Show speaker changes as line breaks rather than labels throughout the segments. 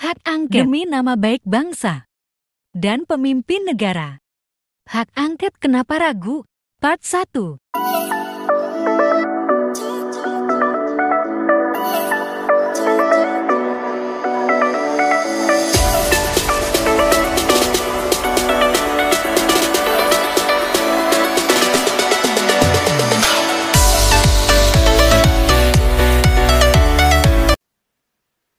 Hak angket demi nama baik bangsa dan pemimpin negara. Hak angket kenapa ragu? Part 1.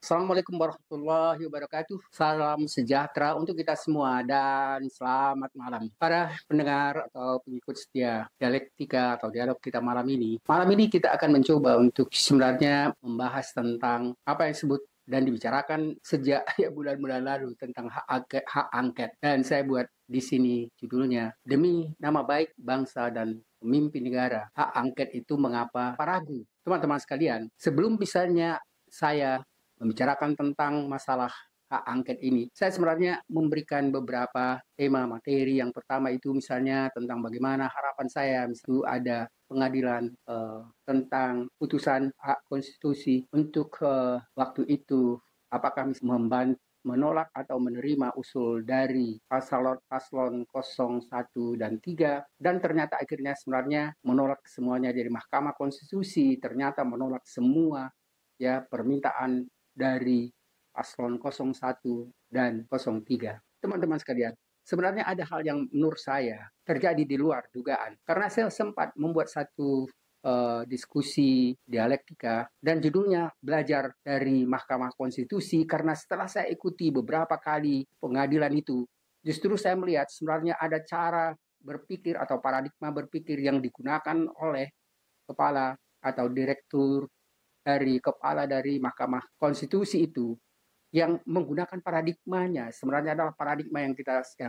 Assalamualaikum warahmatullahi wabarakatuh. Salam sejahtera untuk kita semua dan selamat malam para pendengar atau pengikut setia dialektika atau dialog kita malam ini. Malam ini kita akan mencoba untuk sebenarnya membahas tentang apa yang disebut dan dibicarakan sejak bulan-bulan lalu tentang hak angket. Dan saya buat di sini judulnya demi nama baik bangsa dan pemimpin negara. Hak angket itu mengapa ragu? Teman-teman sekalian, sebelum misalnya saya membicarakan tentang masalah hak angket ini, saya sebenarnya memberikan beberapa tema materi. Yang pertama itu misalnya tentang bagaimana harapan saya misalnya ada pengadilan tentang putusan hak konstitusi untuk waktu itu apakah menolak atau menerima usul dari paslon 01 dan 3, dan ternyata akhirnya sebenarnya menolak semuanya. Jadi Mahkamah Konstitusi ternyata menolak semua permintaan dari paslon 01 dan 03. Teman-teman sekalian, sebenarnya ada hal yang menurut saya terjadi di luar dugaan. Karena saya sempat membuat satu diskusi dialektika dan judulnya belajar dari Mahkamah Konstitusi, karena setelah saya ikuti beberapa kali pengadilan itu, justru saya melihat sebenarnya ada cara berpikir atau paradigma berpikir yang digunakan oleh kepala atau direktur dari kepala dari Mahkamah Konstitusi itu yang menggunakan paradigmanya sebenarnya adalah paradigma yang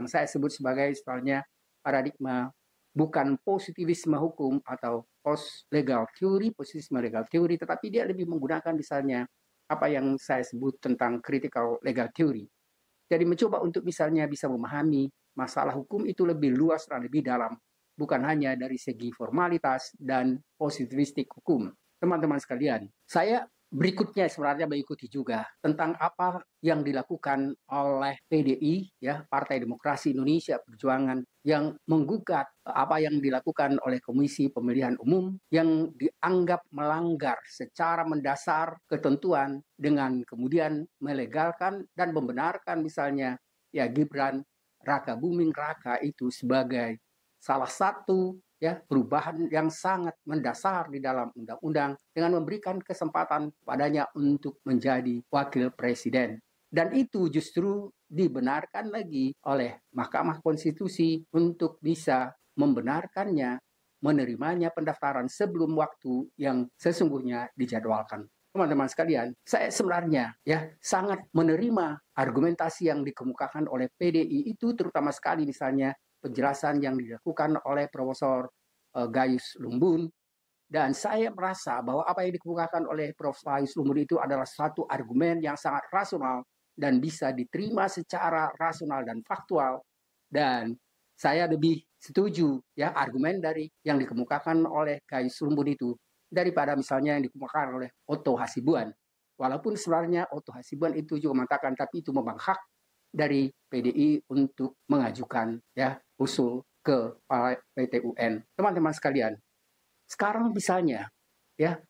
saya sebut sebagai misalnya paradigma bukan positivisme hukum atau post legal theory, positivisme legal theory, tetapi dia lebih menggunakan misalnya apa yang saya sebut tentang critical legal theory. Jadi mencoba untuk misalnya bisa memahami masalah hukum itu lebih luas dan lebih dalam, bukan hanya dari segi formalitas dan positivistik hukum. Teman-teman sekalian, saya berikutnya sebenarnya mengikuti juga tentang apa yang dilakukan oleh PDI, Partai Demokrasi Indonesia Perjuangan, yang menggugat apa yang dilakukan oleh Komisi Pemilihan Umum yang dianggap melanggar secara mendasar ketentuan dengan kemudian melegalkan dan membenarkan misalnya Gibran Raka Buming Raka itu sebagai salah satu perubahan yang sangat mendasar di dalam undang-undang dengan memberikan kesempatan padanya untuk menjadi wakil presiden. Dan itu justru dibenarkan lagi oleh Mahkamah Konstitusi untuk bisa membenarkannya, menerimanya pendaftaran sebelum waktu yang sesungguhnya dijadwalkan. Teman-teman sekalian, saya sebenarnya sangat menerima argumentasi yang dikemukakan oleh PDI itu, terutama sekali misalnya penjelasan yang dilakukan oleh Profesor Gayus Lumbun, dan saya merasa bahwa apa yang dikemukakan oleh Prof. Gayus Lumbun itu adalah satu argumen yang sangat rasional dan bisa diterima secara rasional dan faktual, dan saya lebih setuju argumen dari yang dikemukakan oleh Gayus Lumbun itu daripada misalnya yang dikemukakan oleh Otto Hasibuan. Walaupun sebenarnya Otto Hasibuan itu juga mengatakan tapi itu memang hak dari PDI untuk mengajukan usul ke PT UN. Teman-teman sekalian, sekarang misalnya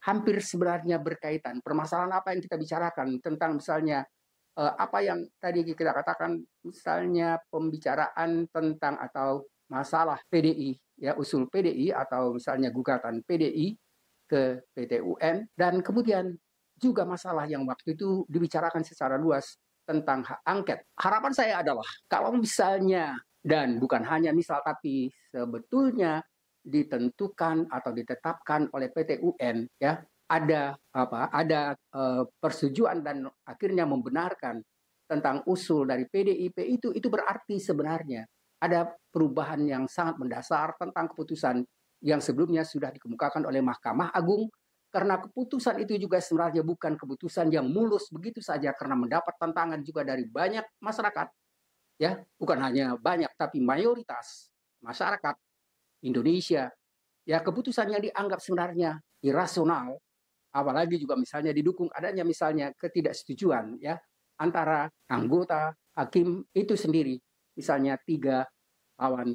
hampir sebenarnya berkaitan permasalahan apa yang kita bicarakan tentang misalnya apa yang tadi kita katakan misalnya pembicaraan tentang atau masalah PDI, usul PDI atau misalnya gugatan PDI ke PT UN, dan kemudian juga masalah yang waktu itu dibicarakan secara luas tentang hak angket. Harapan saya adalah kalau misalnya, dan bukan hanya misal tapi sebetulnya ditentukan atau ditetapkan oleh PT UN ada persetujuan dan akhirnya membenarkan tentang usul dari PDIP itu berarti sebenarnya ada perubahan yang sangat mendasar tentang keputusan yang sebelumnya sudah dikemukakan oleh Mahkamah Agung, karena keputusan itu juga sebenarnya bukan keputusan yang mulus begitu saja, karena mendapat tantangan juga dari banyak masyarakat, bukan hanya banyak tapi mayoritas masyarakat Indonesia, keputusan yang dianggap sebenarnya irasional, apalagi juga misalnya didukung adanya misalnya ketidaksetujuan antara anggota hakim itu sendiri. Misalnya 3 lawan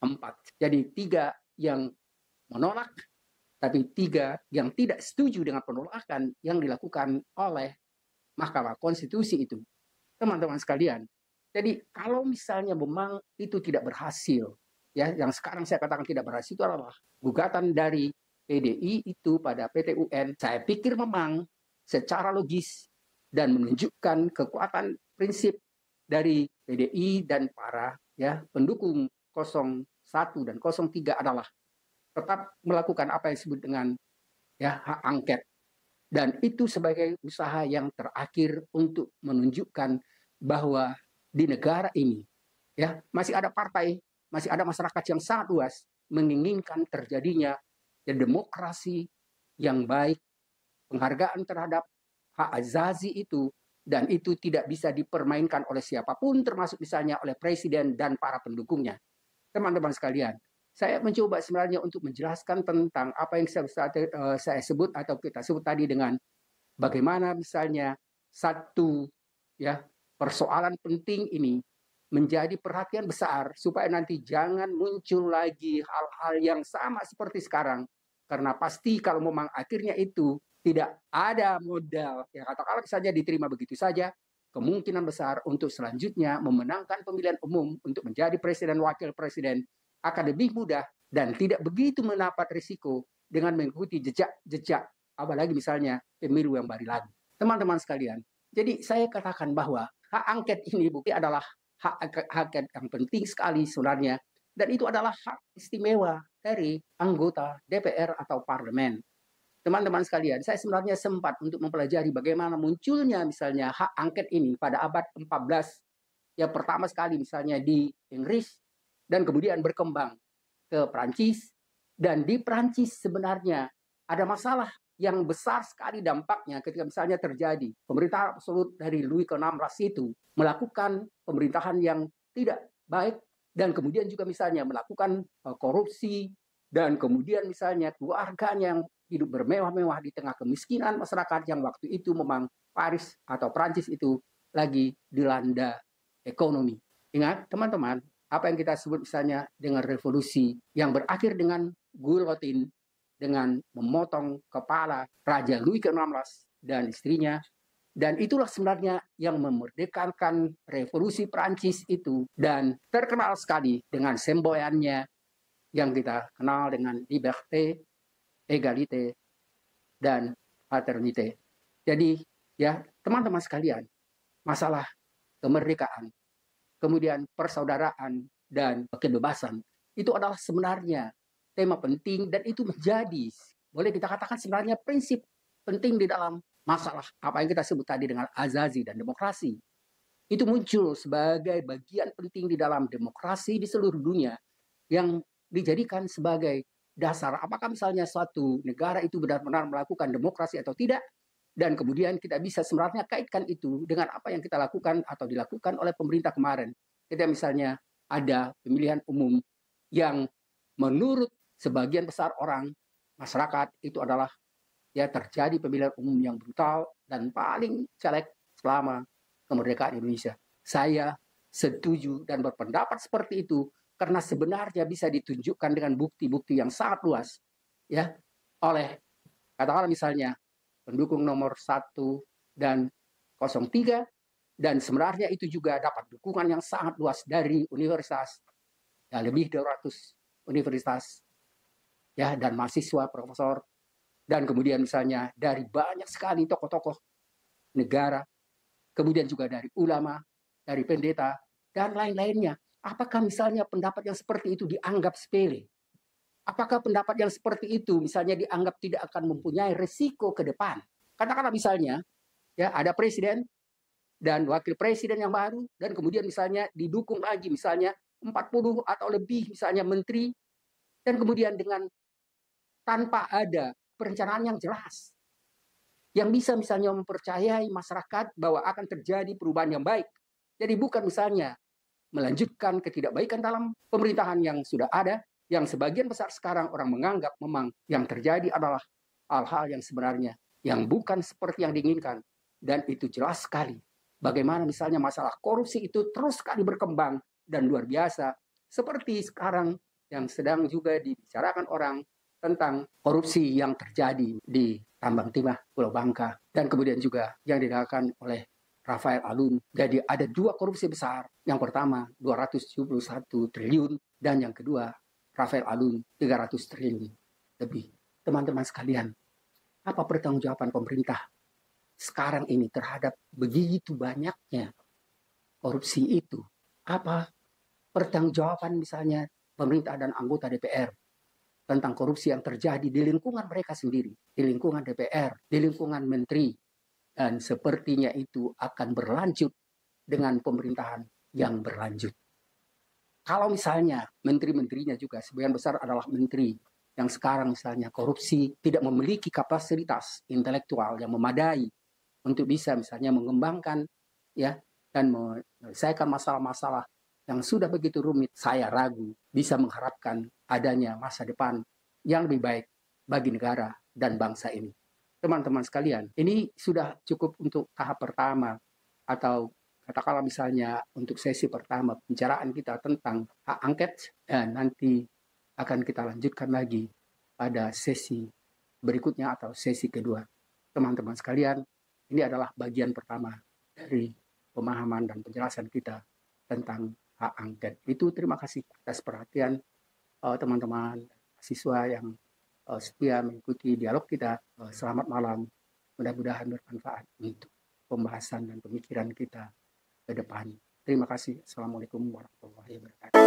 4. Jadi 3 yang menolak, tapi 3 yang tidak setuju dengan penolakan yang dilakukan oleh Mahkamah Konstitusi itu. Teman-teman sekalian, jadi kalau misalnya memang itu tidak berhasil, ya yang sekarang saya katakan tidak berhasil itu adalah gugatan dari PDI itu pada PT UN, saya pikir memang secara logis dan menunjukkan kekuatan prinsip dari PDI dan para pendukung 01 dan 03 adalah tetap melakukan apa yang disebut dengan hak angket. Dan itu sebagai usaha yang terakhir untuk menunjukkan bahwa di negara ini masih ada partai, masih ada masyarakat yang sangat luas menginginkan terjadinya demokrasi yang baik, penghargaan terhadap hak azazi itu, dan itu tidak bisa dipermainkan oleh siapapun, termasuk misalnya oleh presiden dan para pendukungnya. Teman-teman sekalian, saya mencoba sebenarnya untuk menjelaskan tentang apa yang saya sebut atau kita sebut tadi dengan bagaimana misalnya satu persoalan penting ini menjadi perhatian besar supaya nanti jangan muncul lagi hal-hal yang sama seperti sekarang. Karena pasti kalau memang akhirnya itu tidak ada modal, katakanlah saja diterima begitu saja, kemungkinan besar untuk selanjutnya memenangkan pemilihan umum untuk menjadi presiden wakil presiden akan lebih mudah dan tidak begitu mendapat risiko dengan mengikuti jejak-jejak apalagi misalnya pemilu yang baru lagi. Teman-teman sekalian, jadi saya katakan bahwa hak angket ini bukti adalah hak angket yang penting sekali sebenarnya, dan itu adalah hak istimewa dari anggota DPR atau parlemen. Teman-teman sekalian, saya sebenarnya sempat untuk mempelajari bagaimana munculnya misalnya hak angket ini pada abad 14, yang pertama sekali misalnya di Inggris, dan kemudian berkembang ke Prancis, dan di Prancis sebenarnya ada masalah yang besar sekali dampaknya ketika misalnya terjadi pemerintahan absolut dari Louis ke-16 itu melakukan pemerintahan yang tidak baik, dan kemudian juga misalnya melakukan korupsi, dan kemudian misalnya keluarganya yang hidup bermewah-mewah di tengah kemiskinan masyarakat yang waktu itu memang Paris atau Prancis itu lagi dilanda ekonomi. Ingat teman-teman, apa yang kita sebut misalnya dengan revolusi yang berakhir dengan guillotine, dengan memotong kepala Raja Louis ke-16 dan istrinya. Dan itulah sebenarnya yang memerdekakan revolusi Prancis itu, dan terkenal sekali dengan semboyannya yang kita kenal dengan liberté, égalité, dan fraternité. Jadi teman-teman sekalian, masalah kemerdekaan, kemudian persaudaraan dan kebebasan, itu adalah sebenarnya tema penting, dan itu menjadi, boleh kita katakan sebenarnya prinsip penting di dalam masalah apa yang kita sebut tadi dengan azazi dan demokrasi. Itu muncul sebagai bagian penting di dalam demokrasi di seluruh dunia yang dijadikan sebagai dasar apakah misalnya suatu negara itu benar-benar melakukan demokrasi atau tidak. Dan kemudian kita bisa sebenarnya kaitkan itu dengan apa yang kita lakukan atau dilakukan oleh pemerintah kemarin. Kita misalnya ada pemilihan umum yang menurut sebagian besar orang masyarakat itu adalah terjadi pemilihan umum yang brutal dan paling jelek selama kemerdekaan Indonesia. Saya setuju dan berpendapat seperti itu karena sebenarnya bisa ditunjukkan dengan bukti-bukti yang sangat luas oleh katakanlah misalnya pendukung nomor 1 dan 03, dan sebenarnya itu juga dapat dukungan yang sangat luas dari universitas, lebih dari 200 universitas, dan mahasiswa, profesor, dan kemudian misalnya dari banyak sekali tokoh-tokoh negara, kemudian juga dari ulama, dari pendeta, dan lain-lainnya. Apakah misalnya pendapat yang seperti itu dianggap sepele? Apakah pendapat yang seperti itu misalnya dianggap tidak akan mempunyai risiko ke depan? Katakanlah misalnya ada presiden dan wakil presiden yang baru, dan kemudian misalnya didukung lagi misalnya 40 atau lebih misalnya menteri, dan kemudian dengan tanpa ada perencanaan yang jelas yang bisa misalnya mempercayai masyarakat bahwa akan terjadi perubahan yang baik. Jadi bukan misalnya melanjutkan ketidakbaikan dalam pemerintahan yang sudah ada, yang sebagian besar sekarang orang menganggap memang yang terjadi adalah hal-hal yang sebenarnya yang bukan seperti yang diinginkan, dan itu jelas sekali bagaimana misalnya masalah korupsi itu terus sekali berkembang dan luar biasa. Seperti sekarang yang sedang juga dibicarakan orang tentang korupsi yang terjadi di Tambang Timah Pulau Bangka. Dan kemudian juga yang dilakukan oleh Rafael Alun. Jadi ada dua korupsi besar. Yang pertama 271 triliun dan yang kedua Rafael Alun 300 triliun lebih. Teman-teman sekalian, apa pertanggungjawaban pemerintah sekarang ini terhadap begitu banyaknya korupsi itu? Apa pertanggungjawaban misalnya pemerintah dan anggota DPR tentang korupsi yang terjadi di lingkungan mereka sendiri, di lingkungan DPR, di lingkungan menteri, dan sepertinya itu akan berlanjut dengan pemerintahan yang berlanjut. Kalau misalnya menteri-menterinya juga sebagian besar adalah menteri yang sekarang misalnya korupsi, tidak memiliki kapasitas intelektual yang memadai untuk bisa misalnya mengembangkan ya dan menyelesaikan masalah-masalah yang sudah begitu rumit, saya ragu bisa mengharapkan adanya masa depan yang lebih baik bagi negara dan bangsa ini. Teman-teman sekalian, ini sudah cukup untuk tahap pertama atau katakanlah misalnya untuk sesi pertama pembicaraan kita tentang hak angket, dan nanti akan kita lanjutkan lagi pada sesi berikutnya atau sesi kedua. Teman-teman sekalian, ini adalah bagian pertama dari pemahaman dan penjelasan kita tentang hak angket. Itu terima kasih atas perhatian teman-teman siswa yang setia mengikuti dialog kita. Selamat malam. Mudah-mudahan bermanfaat untuk pembahasan dan pemikiran kita ke depan. Terima kasih. Assalamualaikum warahmatullahi wabarakatuh.